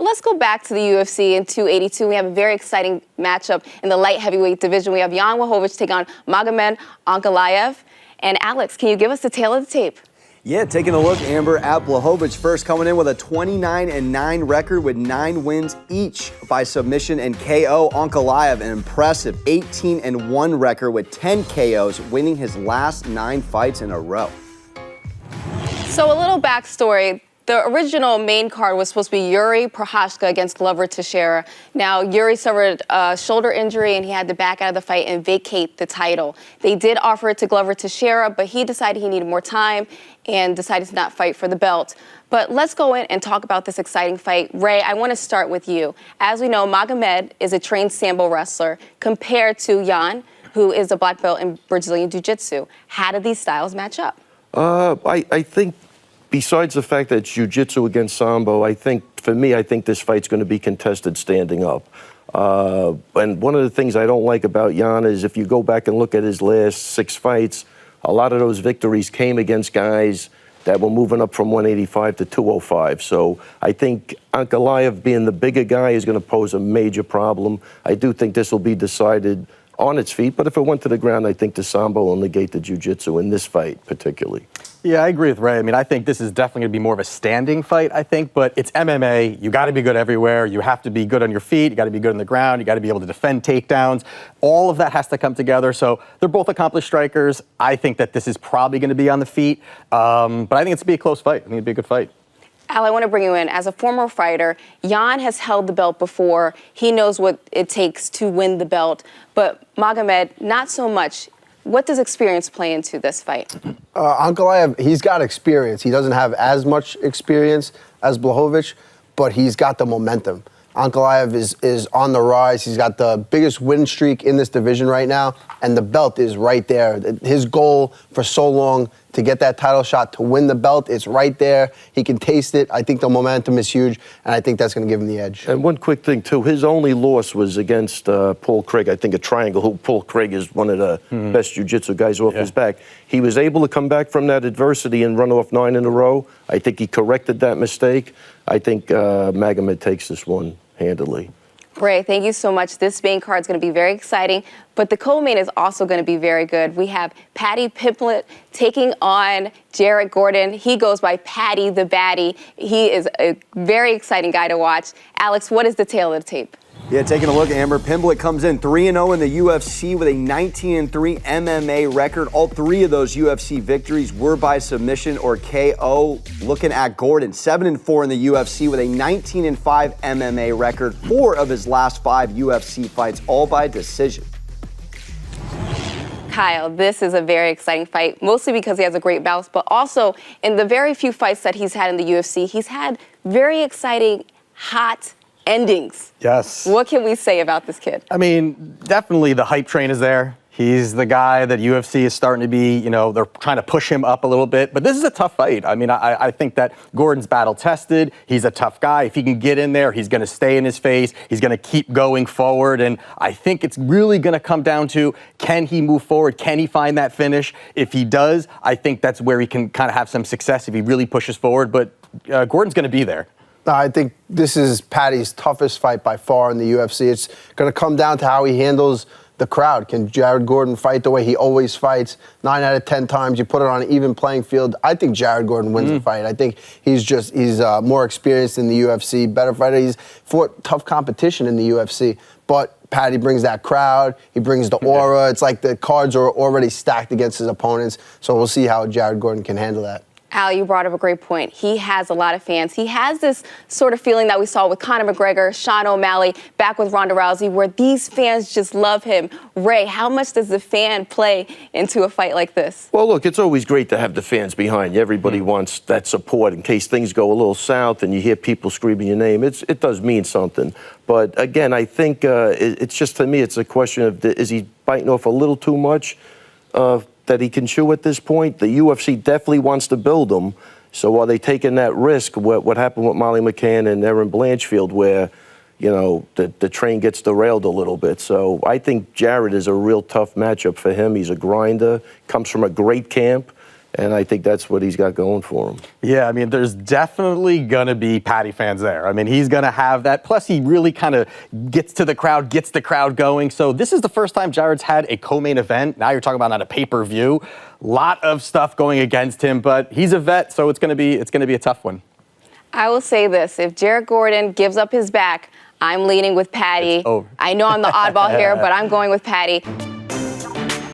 let's go back to the UFC in 282. We have a very exciting matchup in the light heavyweight division. We have Jan Blachowicz taking on Magomed Ankalaev. And Alex, can you give us the tale of the tape? Yeah, taking a look, Amber, at Blachowicz first, coming in with a 29-9 record with 9 wins each by submission and KO. Ankalaev, an impressive 18-1 record with 10 KOs, winning his last 9 fights in a row. So a little backstory. The original main card was supposed to be Yuri Prochazka against Glover Teixeira. Now, Yuri suffered a shoulder injury, and he had to back out of the fight and vacate the title. They did offer it to Glover Teixeira, but he decided he needed more time and decided to not fight for the belt. But let's go in and talk about this exciting fight. Ray, I want to start with you. As we know, Magomed is a trained sambo wrestler compared to Jan, who is a black belt in Brazilian Jiu-Jitsu. How do these styles match up? I think, besides the fact that it's jiu-jitsu against sambo, I think this fight's going to be contested standing up. And one of the things I don't like about Jan is if you go back and look at his last 6 fights, a lot of those victories came against guys that were moving up from 185 to 205. So I think Ankalaev, being the bigger guy, is going to pose a major problem. I do think this will be decided on its feet, but if it went to the ground, I think the sambo will negate the jiu-jitsu in this fight particularly. Yeah, I agree with Ray. I mean, I think this is definitely going to be more of a standing fight, I think, but it's MMA. You got to be good everywhere. You have to be good on your feet. You got to be good on the ground. You got to be able to defend takedowns. All of that has to come together. So they're both accomplished strikers. I think that this is probably going to be on the feet, but I think it's going to be a close fight. I think it'll be a good fight. Al, I want to bring you in. As a former fighter, Jan has held the belt before. He knows what it takes to win the belt. But Magomed, not so much. What does experience play into this fight? Ankalaev, he's got experience. He doesn't have as much experience as Blachowicz, but he's got the momentum. Ankalaev is on the rise. He's got the biggest win streak in this division right now, and the belt is right there. His goal for so long to get that title shot, to win the belt, it's right there. He can taste it. I think the momentum is huge, and I think that's going to give him the edge. And one quick thing, too. His only loss was against Paul Craig, I think a triangle. Who Paul Craig is one of the best jiu-jitsu guys off his back. He was able to come back from that adversity and run off 9 in a row. I think he corrected that mistake. I think Magomed takes this one handily. Ray, thank you so much. This main card is going to be very exciting, but the co-main is also going to be very good. We have Paddy Pimblett taking on Jared Gordon. He goes by Paddy the Baddie. He is a very exciting guy to watch. Alex, what is the tale of the tape? Yeah, taking a look, Amber, Pimblett comes in 3-0 in the UFC with a 19-3 MMA record. All 3 of those UFC victories were by submission or KO. Looking at Gordon, 7-4 in the UFC with a 19-5 MMA record. 4 of his last 5 UFC fights, all by decision. Kyle, this is a very exciting fight, mostly because he has a great bounce, but also in the very few fights that he's had in the UFC, he's had very exciting, hot endings. Yes. What can we say about this kid? I mean, definitely the hype train is there. He's the guy that UFC is starting to be, you know, they're trying to push him up a little bit. But this is a tough fight. I mean, I think that Gordon's battle tested. He's a tough guy. If he can get in there, he's going to stay in his face. He's going to keep going forward. And I think it's really going to come down to, can he move forward? Can he find that finish? If he does, I think that's where he can kind of have some success if he really pushes forward. But Gordon's going to be there. I think this is Paddy's toughest fight by far in the UFC. It's going to come down to how he handles the crowd. Can Jared Gordon fight the way he always fights? 9 out of 10 times, you put it on an even playing field. I think Jared Gordon wins the fight. I think he's more experienced in the UFC, better fighter. He's fought tough competition in the UFC, but Paddy brings that crowd. He brings the aura. It's like the cards are already stacked against his opponents. So we'll see how Jared Gordon can handle that. Al, you brought up a great point. He has a lot of fans. He has this sort of feeling that we saw with Conor McGregor, Sean O'Malley, back with Ronda Rousey, where these fans just love him. Ray, how much does the fan play into a fight like this? Well, look, it's always great to have the fans behind you. Everybody wants that support in case things go a little south and you hear people screaming your name. It does mean something. But again, I think it's just, to me, it's a question of, is he biting off a little too much that he can chew at this point? The UFC definitely wants to build him. So are they taking that risk? What happened with Molly McCann and Erin Blanchfield, where, you know, the train gets derailed a little bit. So I think Jared is a real tough matchup for him. He's a grinder, comes from a great camp. And I think that's what he's got going for him. Yeah, I mean, there's definitely going to be Paddy fans there. I mean, he's going to have that. Plus, he really kind of gets to the crowd, gets the crowd going. So this is the first time Jared's had a co-main event. Now you're talking about on a pay-per-view. Lot of stuff going against him, but he's a vet, so it's going to be a tough one. I will say this. If Jared Gordon gives up his back, I'm leaning with Paddy. I know I'm the oddball here, but I'm going with Paddy.